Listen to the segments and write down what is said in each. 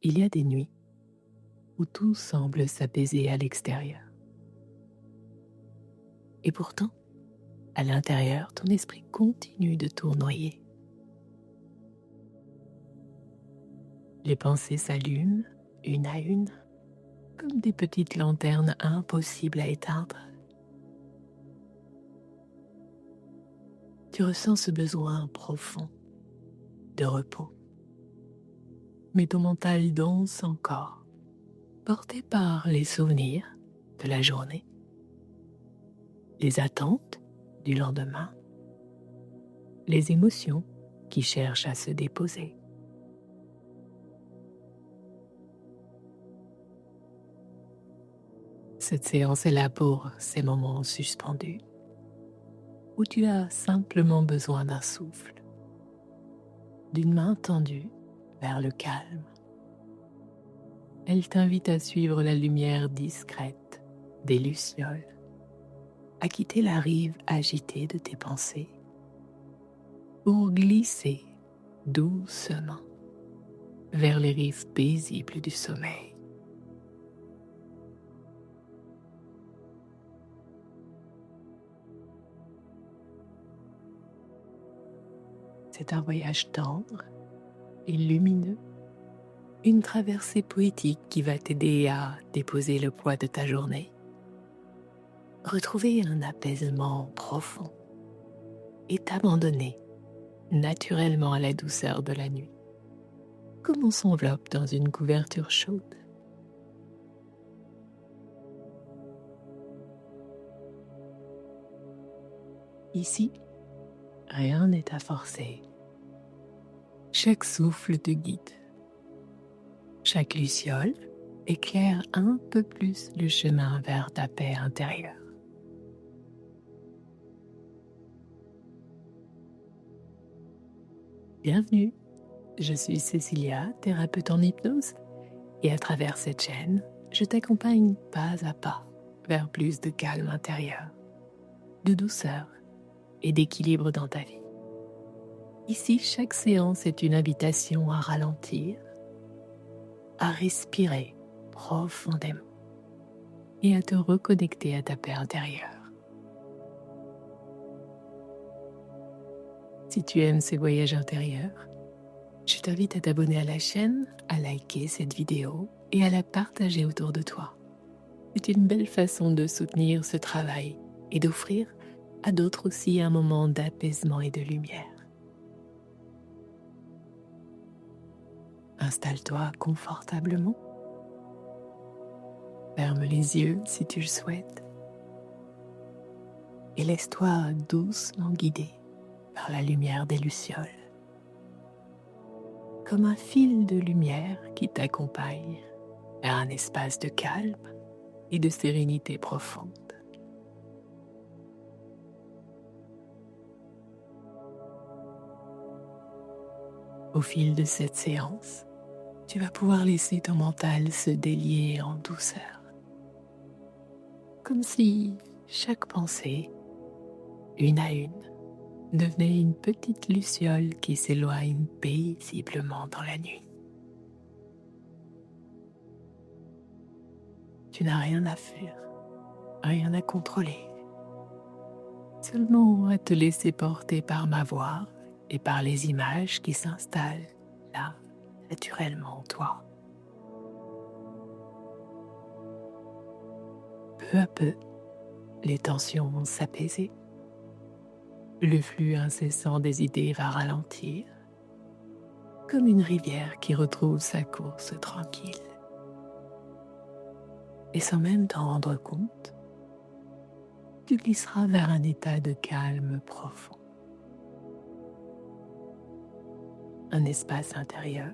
Il y a des nuits où tout semble s'apaiser à l'extérieur. Et pourtant, à l'intérieur, ton esprit continue de tournoyer. Les pensées s'allument, une à une, comme des petites lanternes impossibles à éteindre. Tu ressens ce besoin profond de repos. Mais ton mental danse encore, porté par les souvenirs de la journée, les attentes du lendemain, les émotions qui cherchent à se déposer. Cette séance est là pour ces moments suspendus, où tu as simplement besoin d'un souffle, d'une main tendue vers le calme. Elle t'invite à suivre la lumière discrète des lucioles, à quitter la rive agitée de tes pensées, pour glisser doucement vers les rives paisibles du sommeil. C'est un voyage tendre et lumineux, une traversée poétique qui va t'aider à déposer le poids de ta journée, retrouver un apaisement profond et t'abandonner naturellement à la douceur de la nuit, comme on s'enveloppe dans une couverture chaude. Ici, rien n'est à forcer. Chaque souffle te guide. Chaque luciole éclaire un peu plus le chemin vers ta paix intérieure. Bienvenue, je suis Cécilia, thérapeute en hypnose, et à travers cette chaîne, je t'accompagne pas à pas vers plus de calme intérieur, de douceur et d'équilibre dans ta vie. Ici, chaque séance est une invitation à ralentir, à respirer profondément et à te reconnecter à ta paix intérieure. Si tu aimes ces voyages intérieurs, je t'invite à t'abonner à la chaîne, à liker cette vidéo et à la partager autour de toi. C'est une belle façon de soutenir ce travail et d'offrir à d'autres aussi un moment d'apaisement et de lumière. Installe-toi confortablement. Ferme les yeux si tu le souhaites. Et laisse-toi doucement guider par la lumière des lucioles. Comme un fil de lumière qui t'accompagne vers un espace de calme et de sérénité profonde. Au fil de cette séance, tu vas pouvoir laisser ton mental se délier en douceur. Comme si chaque pensée, une à une, devenait une petite luciole qui s'éloigne paisiblement dans la nuit. Tu n'as rien à faire, rien à contrôler, seulement à te laisser porter par ma voix et par les images qui s'installent là, naturellement en toi. Peu à peu, les tensions vont s'apaiser. Le flux incessant des idées va ralentir, comme une rivière qui retrouve sa course tranquille. Et sans même t'en rendre compte, tu glisseras vers un état de calme profond. Un espace intérieur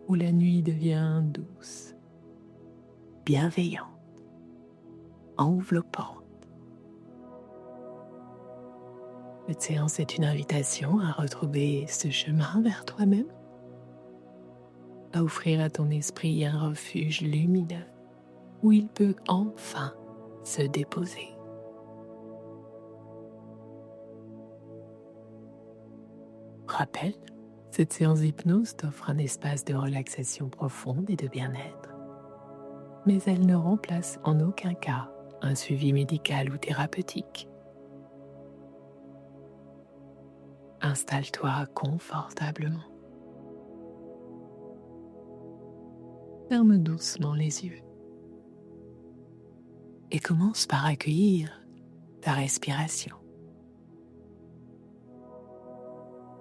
où la nuit devient douce, bienveillante, enveloppante. Cette séance est une invitation à retrouver ce chemin vers toi-même, à offrir à ton esprit un refuge lumineux où il peut enfin se déposer. Rappel, Cette séance d'hypnose t'offre un espace de relaxation profonde et de bien-être, mais elle ne remplace en aucun cas un suivi médical ou thérapeutique. Installe-toi confortablement. Ferme doucement les yeux et commence par accueillir ta respiration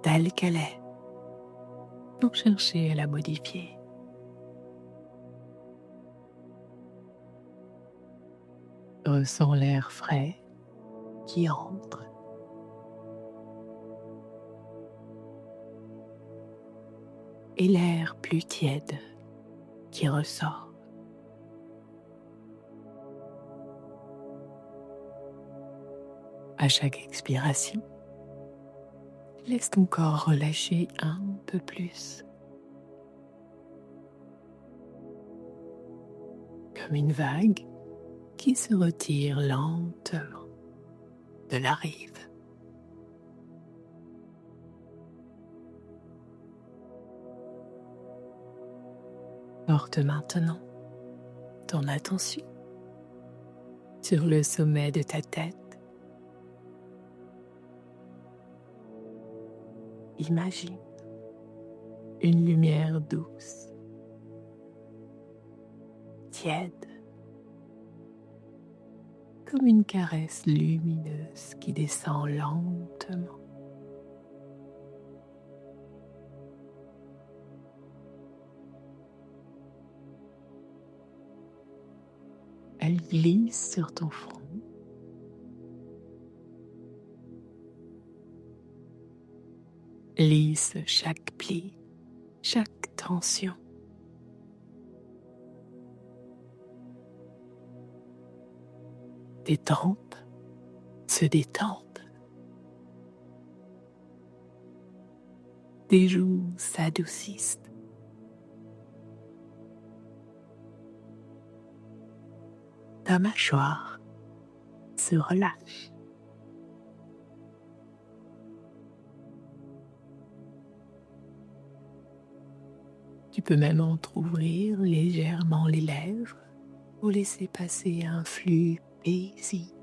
telle qu'elle est, pour chercher à la modifier. Ressens l'air frais qui entre et l'air plus tiède qui ressort. À chaque expiration, laisse ton corps relâcher un peu plus, comme une vague qui se retire lentement de la rive. Porte maintenant ton attention sur le sommet de ta tête. Imagine une lumière douce, tiède, comme une caresse lumineuse qui descend lentement. Elle glisse sur ton front, lisse chaque pli, chaque tension. Tes tempes se détendent, tes joues s'adoucissent. Ta mâchoire se relâche. Tu peux même entrouvrir légèrement les lèvres pour laisser passer un flux paisible.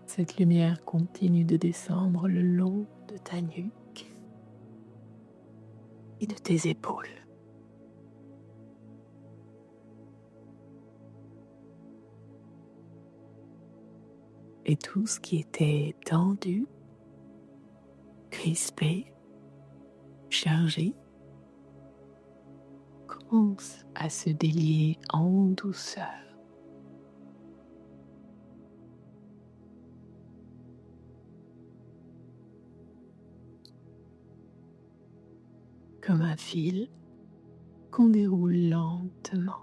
Cette lumière continue de descendre le long de ta nuque et de tes épaules. Et tout ce qui était tendu, crispé, chargé, commence à se délier en douceur. Comme un fil qu'on déroule lentement.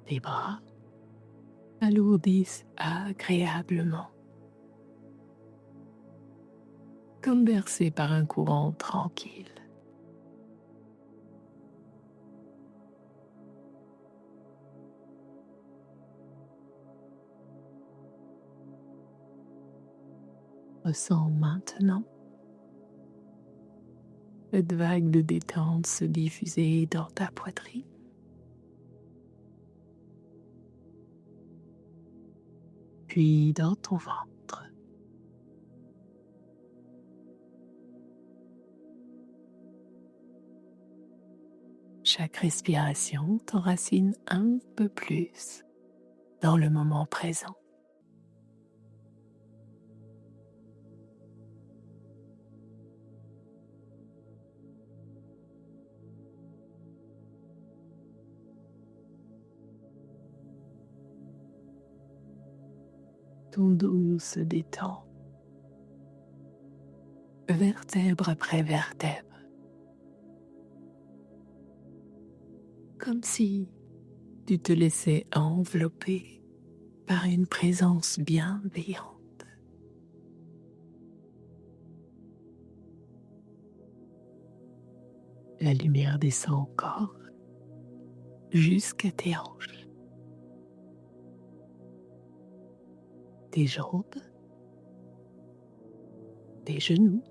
Tes bras alourdissent agréablement, comme bercés par un courant tranquille. Ressens maintenant cette vague de détente se diffuser dans ta poitrine, puis dans ton ventre. Chaque respiration t'enracine un peu plus dans le moment présent. Ton dos se détend. vertèbre après vertèbre, comme si tu te laissais envelopper par une présence bienveillante. La lumière descend encore jusqu'à tes hanches, tes jambes, tes genoux.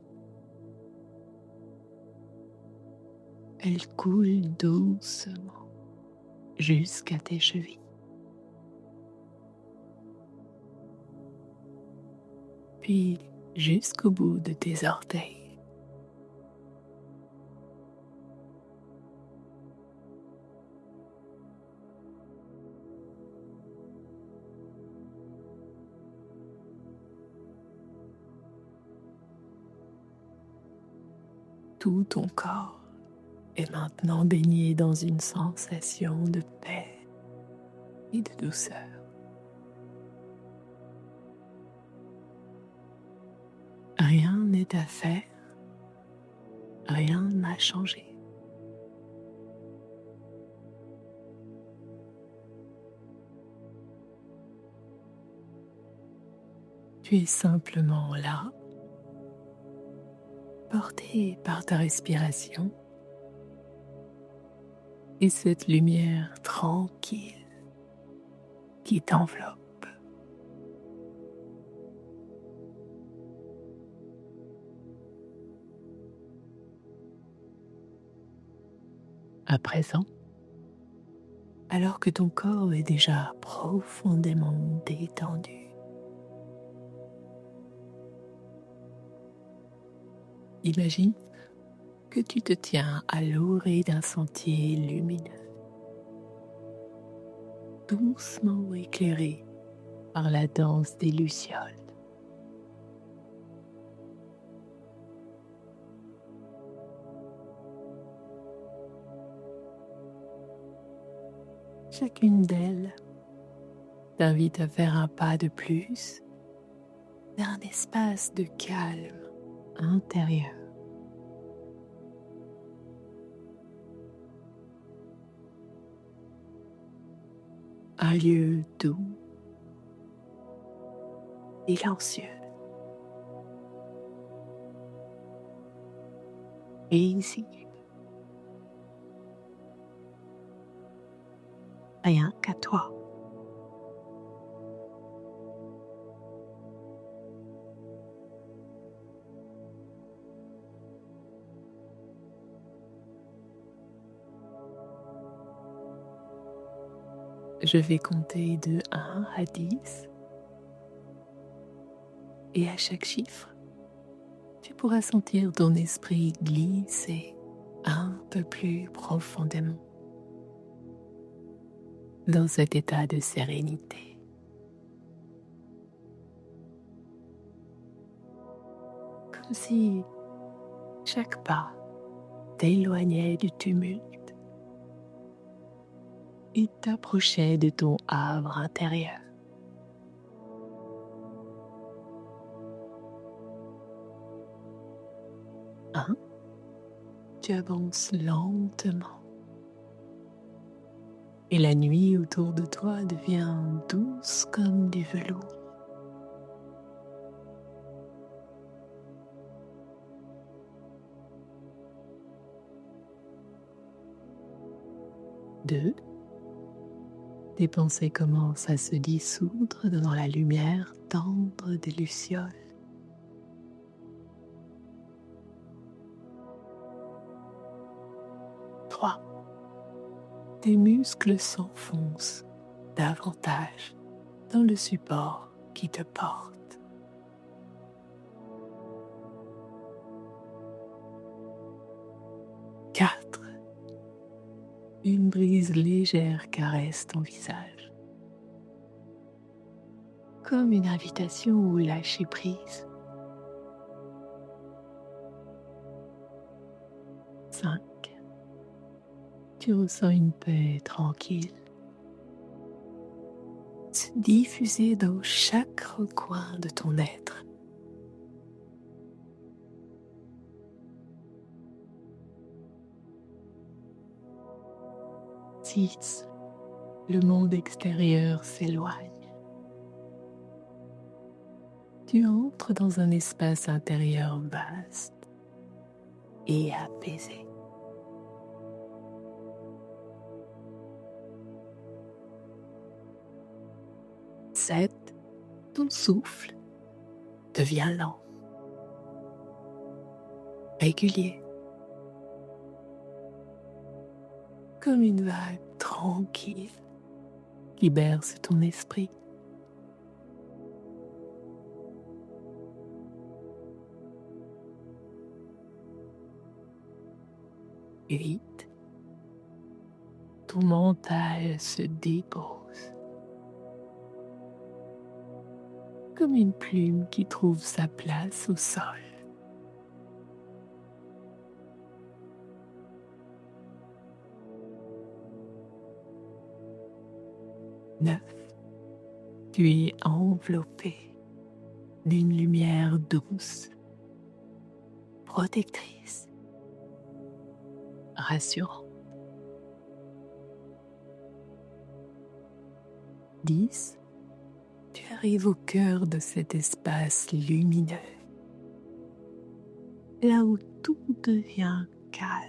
Elle coule doucement jusqu'à tes chevilles, puis jusqu'au bout de tes orteils. Tout ton corps est maintenant baigné dans une sensation de paix et de douceur. Rien n'est à faire, rien n'a changé. Tu es simplement là, porté par ta respiration et cette lumière tranquille qui t'enveloppe. À présent, alors que ton corps est déjà profondément détendu, imagine que tu te tiens à l'orée d'un sentier lumineux, doucement éclairé par la danse des lucioles. Chacune d'elles t'invite à faire un pas de plus vers un espace de calme intérieur. Un lieu doux, silencieux, paisible. Rien qu'à toi. Je vais compter de 1 à 10 et à chaque chiffre, tu pourras sentir ton esprit glisser un peu plus profondément dans cet état de sérénité. Comme si chaque pas t'éloignait du tumulte et t'approchait de ton havre intérieur. Un, tu avances lentement et la nuit autour de toi devient douce comme du velours. 2, tes pensées commencent à se dissoudre dans la lumière tendre des lucioles. 3, tes muscles s'enfoncent davantage dans le support qui te porte. 4, une brise légère caresse ton visage, comme une invitation au lâcher prise. 5, tu ressens une paix tranquille se diffuser dans chaque recoin de ton être. grossissent, le monde extérieur s'éloigne. Tu entres dans un espace intérieur vaste et apaisé. Ton souffle devient lent, régulier, comme une vague tranquille qui berce ton esprit. 8. Ton mental se dépose, comme une plume qui trouve sa place au sol. 9. Tu es enveloppé d'une lumière douce, protectrice, rassurante. 10. Tu arrives au cœur de cet espace lumineux, là où tout devient calme.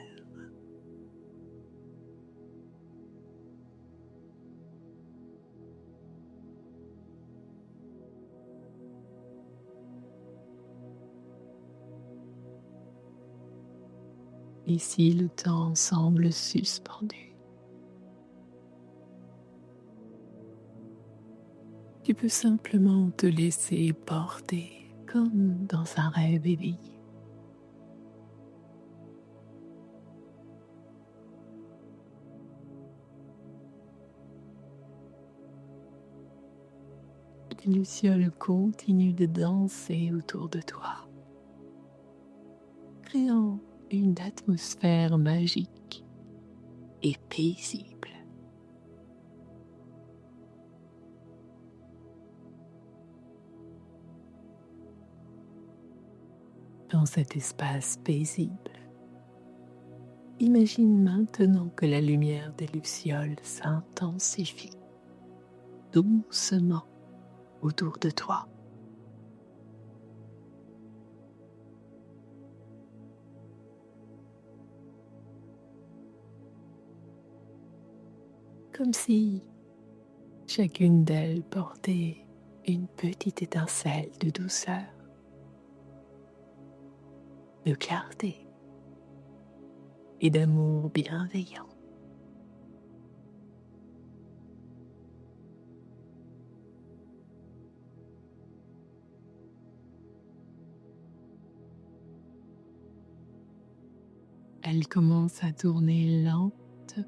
Ici, le temps semble suspendu. Tu peux simplement te laisser porter comme dans un rêve éveillé. Les lucioles continuent de danser autour de toi, créant une atmosphère magique et paisible. Dans cet espace paisible, imagine maintenant que la lumière des lucioles s'intensifie doucement autour de toi. Comme si chacune d'elles portait une petite étincelle de douceur, de clarté et d'amour bienveillant. Elle commence à tourner lente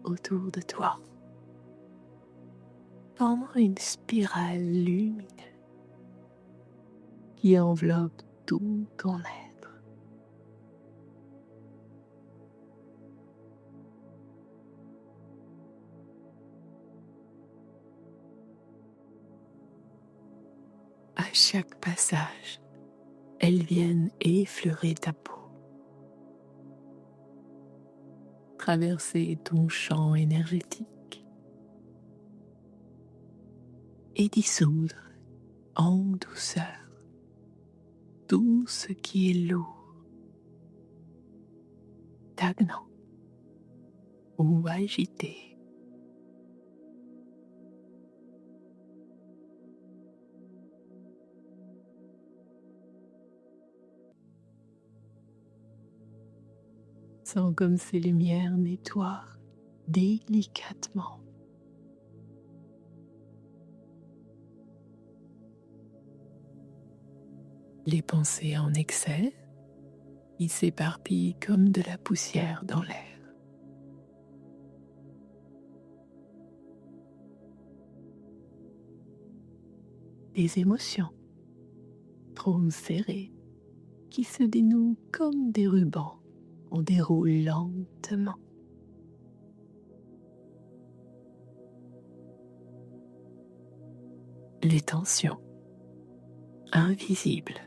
autour de toi, formant une spirale lumineuse qui enveloppe tout ton être. À chaque passage, elles viennent effleurer ta peau, traverser ton champ énergétique et dissoudre en douceur tout ce qui est lourd, stagnant ou agité. Sens comme ces lumières nettoient délicatement les pensées en excès qui s'éparpillent comme de la poussière dans l'air. Des émotions trop serrées qui se dénouent comme des rubans en déroulent lentement. Les tensions invisibles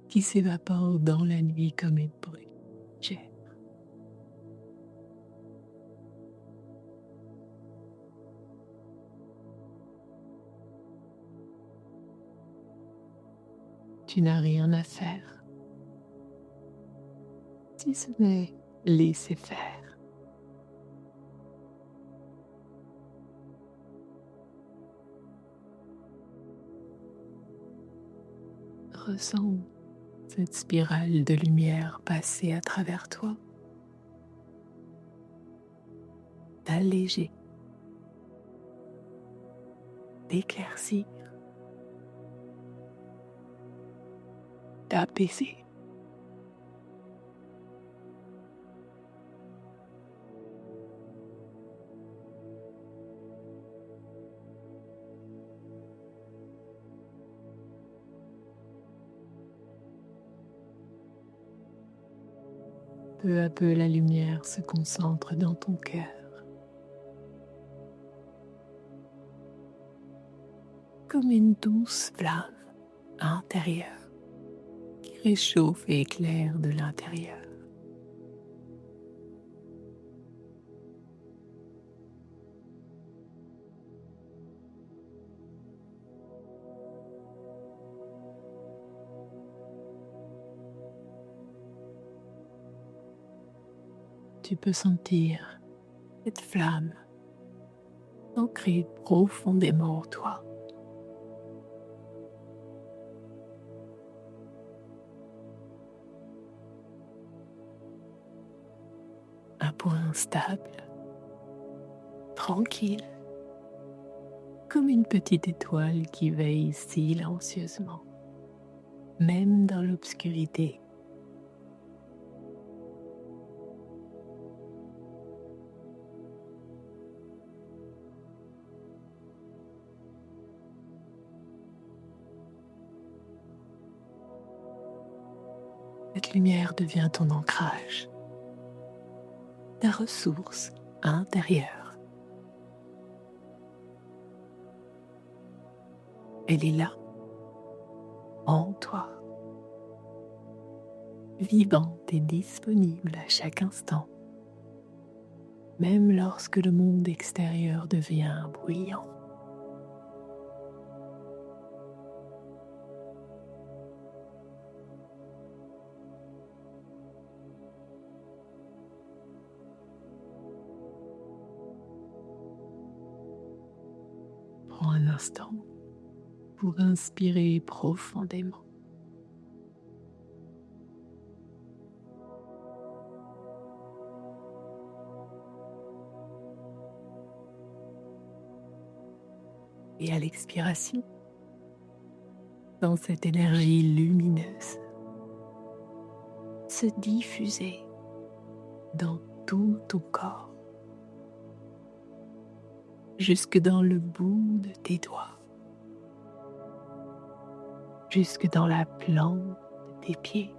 qui s'évaporent dans la nuit comme une brume légère. Tu n'as rien à faire, si ce n'est laisser faire. Ressens cette spirale de lumière passer à travers toi, t'alléger, t'éclaircir, t'apaiser. Peu à peu, la lumière se concentre dans ton cœur, comme une douce flamme intérieure qui réchauffe et éclaire de l'intérieur. Tu peux sentir cette flamme ancrée profondément en toi. Un point stable, tranquille, comme une petite étoile qui veille silencieusement, même dans l'obscurité. Cette lumière devient ton ancrage, ta ressource intérieure. Elle est là, en toi, vivante et disponible à chaque instant, même lorsque le monde extérieur devient bruyant. Prends un instant pour inspirer profondément. Et à l'expiration, dans cette énergie lumineuse, se diffuser dans tout ton corps, jusque dans le bout de tes doigts, jusque dans la plante de tes pieds.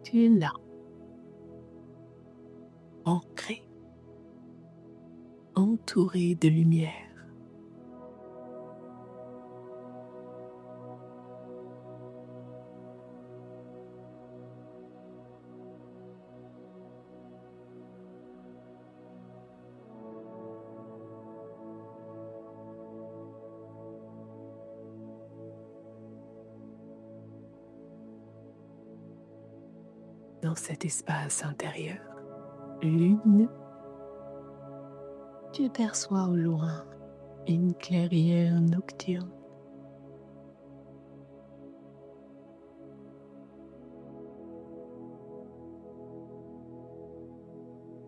Tu es là, ancré, entouré de lumière. Dans cet espace intérieur lumineux, tu perçois au loin une clairière nocturne.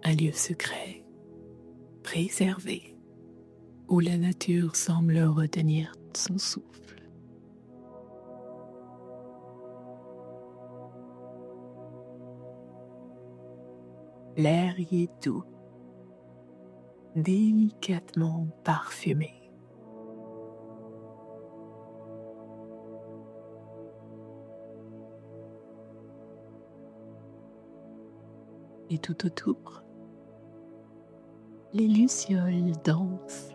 Un lieu secret, préservé, où la nature semble retenir son souffle. L'air y est doux, délicatement parfumé. Et tout autour, les lucioles dansent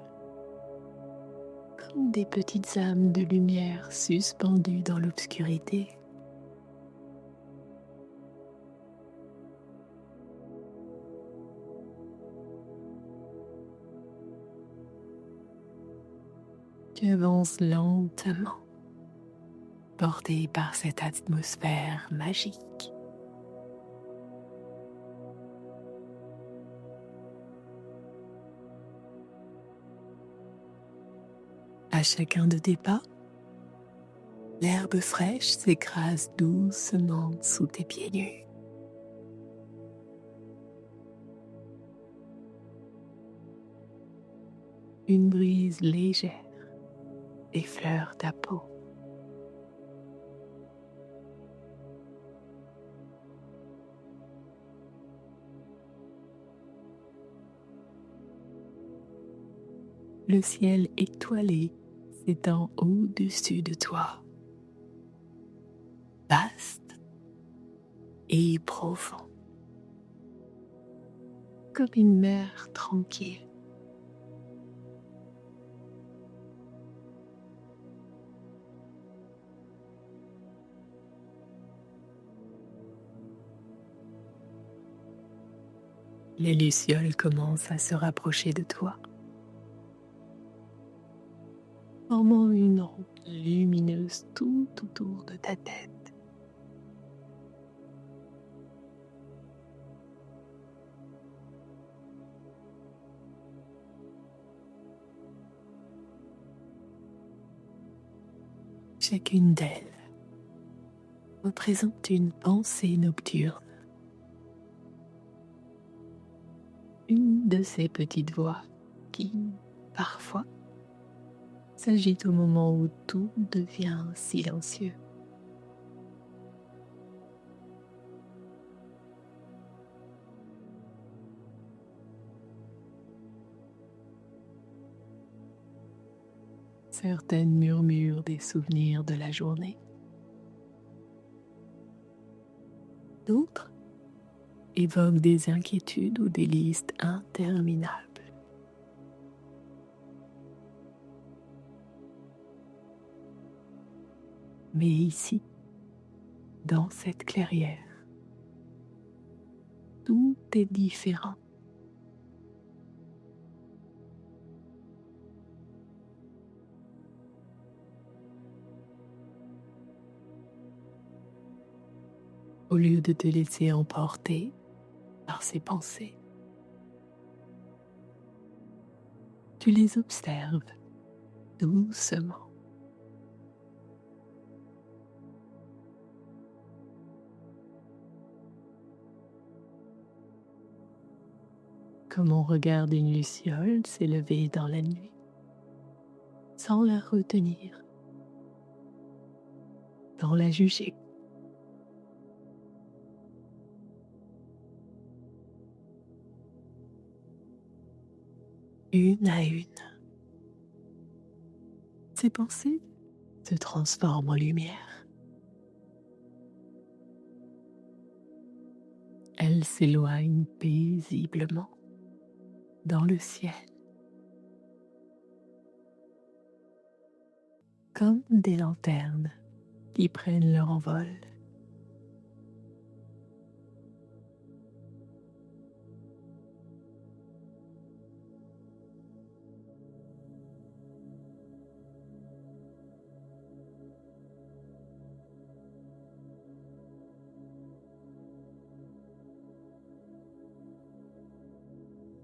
comme des petites âmes de lumière suspendues dans l'obscurité. Tu avances lentement, porté par cette atmosphère magique. À chacun de tes pas, l'herbe fraîche s'écrase doucement sous tes pieds nus. Une brise légère effleure ta peau. Le ciel étoilé s'étend au-dessus de toi, vaste et profond, comme une mer tranquille. Les lucioles commencent à se rapprocher de toi, formant une route lumineuse tout autour de ta tête. Chacune d'elles représente une pensée nocturne, une de ces petites voix qui, parfois, s'agite au moment où tout devient silencieux. Certaines murmurent des souvenirs de la journée. D'autres évoquent des inquiétudes ou des listes interminables. Mais ici, dans cette clairière, tout est différent. Au lieu de te laisser emporter par ces pensées, tu les observes doucement. Comme on regarde une luciole s'élever dans la nuit, sans la retenir, sans la juger. Une à une, ces pensées se transforment en lumière. Elles s'éloignent paisiblement dans le ciel, comme des lanternes qui prennent leur envol.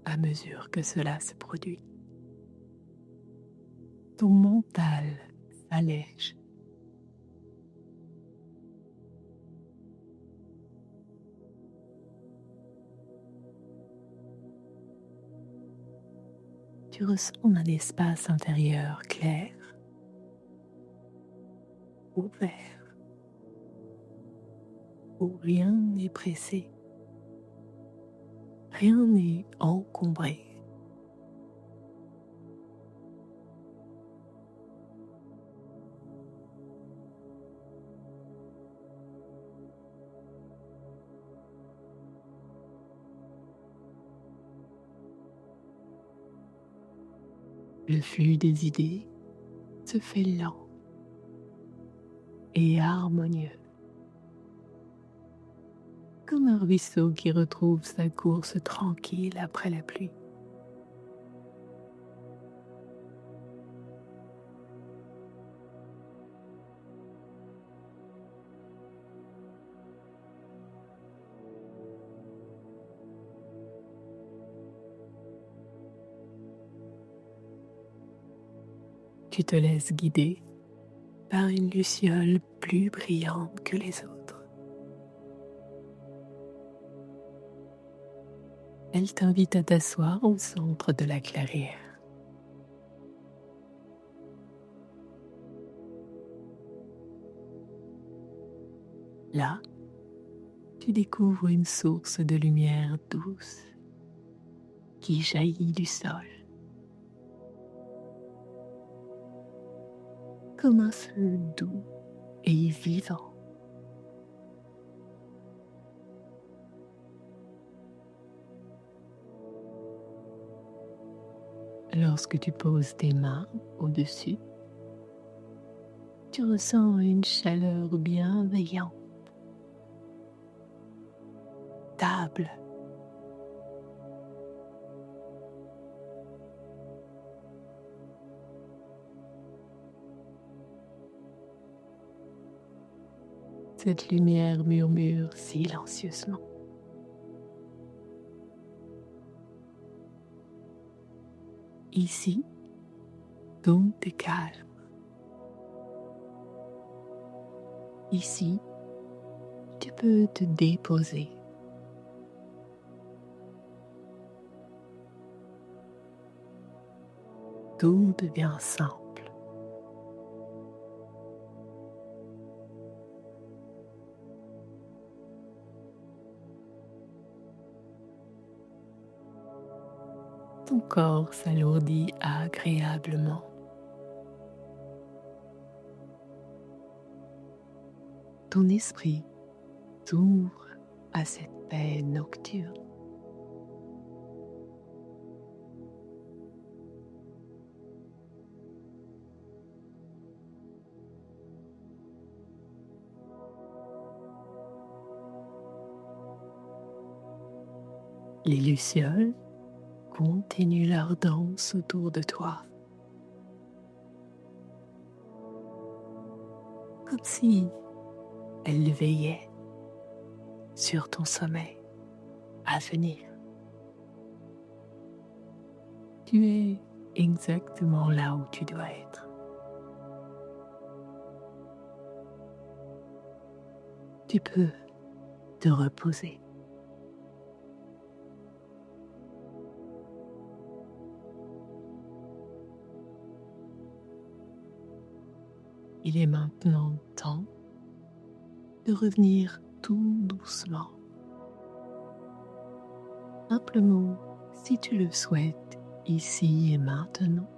À mesure que cela se produit, ton mental s'allège. Tu ressens un espace intérieur clair, ouvert, où rien n'est pressé, rien n'est encombré. Le flux des idées se fait lent et harmonieux, comme un ruisseau qui retrouve sa course tranquille après la pluie. Tu te laisses guider par une luciole plus brillante que les autres. Elle t'invite à t'asseoir au centre de la clairière. Là, tu découvres une source de lumière douce qui jaillit du sol, comme un feu doux et vivant. Lorsque tu poses tes mains au-dessus, tu ressens une chaleur bienveillante, stable. Cette lumière murmure silencieusement. Ici, tout est calme. Ici, tu peux te déposer. Tout devient simple. Ton corps s'alourdit agréablement. Ton esprit s'ouvre à cette paix nocturne. Les lucioles continuent leur danse autour de toi, comme si elles veillaient sur ton sommeil à venir. Tu es exactement là où tu dois être. Tu peux te reposer. Il est maintenant temps de revenir tout doucement. Simplement, si tu le souhaites, ici et maintenant.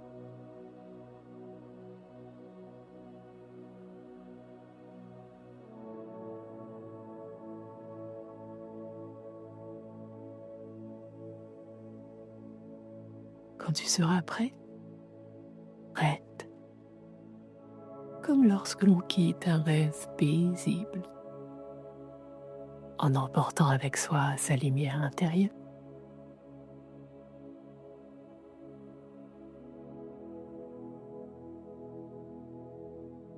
Quand tu seras prêt, prête, comme lorsque l'on quitte un rêve paisible, en emportant avec soi sa lumière intérieure.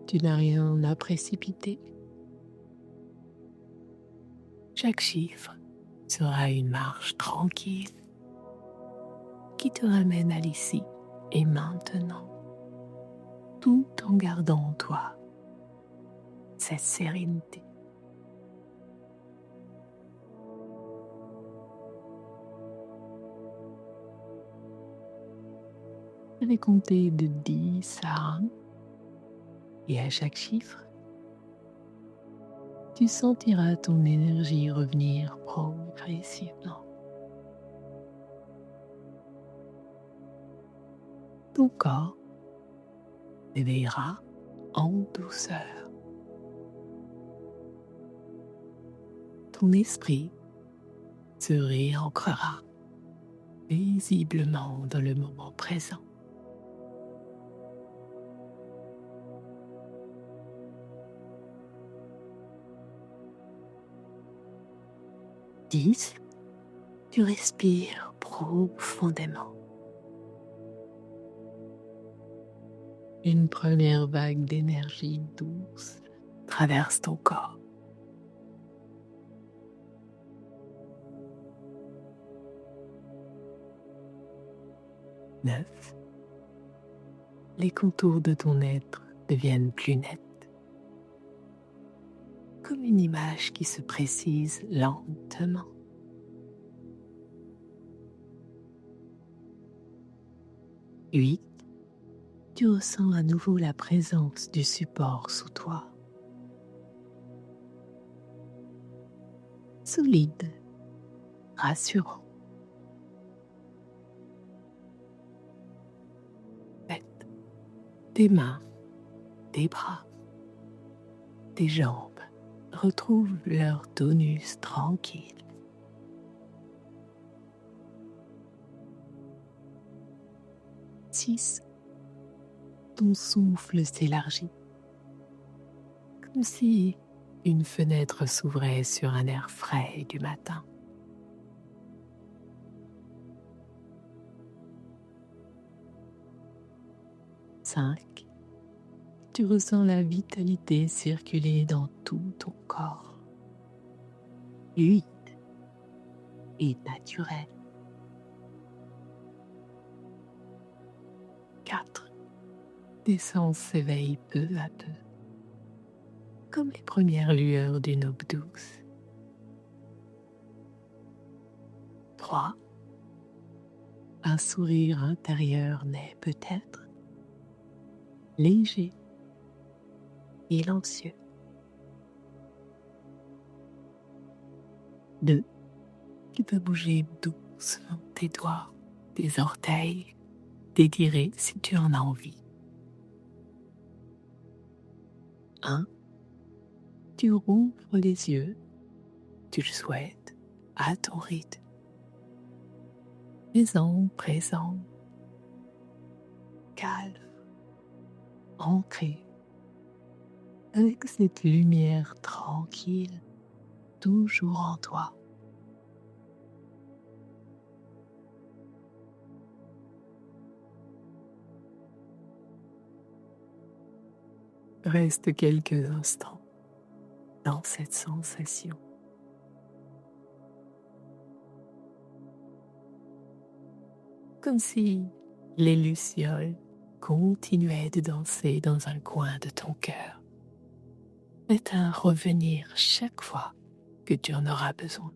Tu n'as rien à précipiter. Chaque chiffre sera une marche tranquille qui te ramène à l'ici et maintenant, tout en gardant en toi cette sérénité. Je vais compter de 10 à 1 et à chaque chiffre, tu sentiras ton énergie revenir progressivement. Ton corps s'éveillera en douceur. Ton esprit se réancrera paisiblement dans le moment présent. Dix, tu respires profondément. Une première vague d'énergie douce traverse ton corps. 9, les contours de ton être deviennent plus nets, comme une image qui se précise lentement. 8. Tu ressens à nouveau la présence du support sous toi. Solide, rassurant. 7. Tes mains, tes bras, tes jambes retrouvent leur tonus tranquille. 6. Ton souffle s'élargit, comme si une fenêtre s'ouvrait sur un air frais du matin. 5. Tu ressens la vitalité circuler dans tout ton corps. Fluide et naturel. 4. Tes sens s'éveillent peu à peu, comme les premières lueurs d'une aube douce. 3. Un sourire intérieur naît peut-être, léger, silencieux. 2. Tu peux bouger doucement tes doigts, tes orteils, t'étirer si tu en as envie. 1. Tu rouvres les yeux, tu le souhaites, à ton rythme. Présent, calme, ancré, avec cette lumière tranquille, toujours en toi. Reste quelques instants dans cette sensation. Comme si les lucioles continuaient de danser dans un coin de ton cœur. Prêt à revenir chaque fois que tu en auras besoin.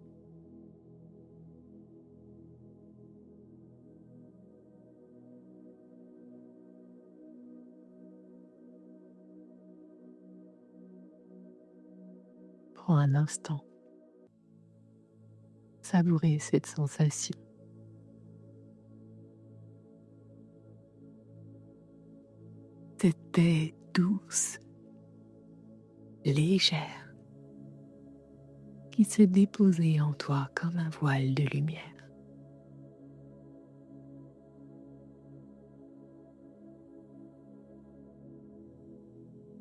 Prends un instant, savourer cette sensation. Cette paix douce, légère, qui s'est déposée en toi comme un voile de lumière.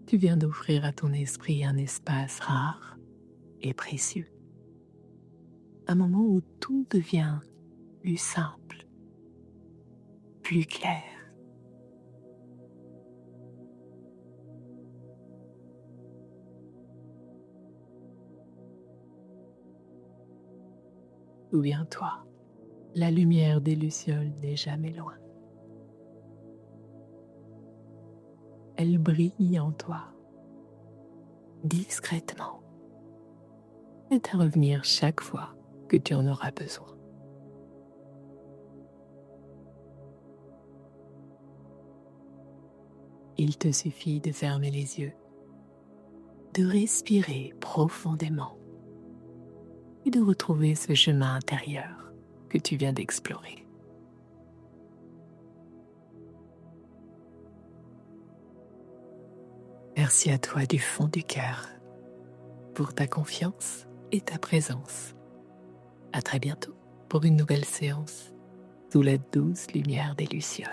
Tu viens d'offrir à ton esprit un espace rare et précieux. Un moment où tout devient plus simple, plus clair. Souviens-toi, la lumière des lucioles n'est jamais loin. Elle brille en toi, discrètement, et à revenir chaque fois que tu en auras besoin. Il te suffit de fermer les yeux, de respirer profondément et de retrouver ce chemin intérieur que tu viens d'explorer. Merci à toi du fond du cœur pour ta confiance et ta présence. À très bientôt pour une nouvelle séance sous la douce lumière des lucioles.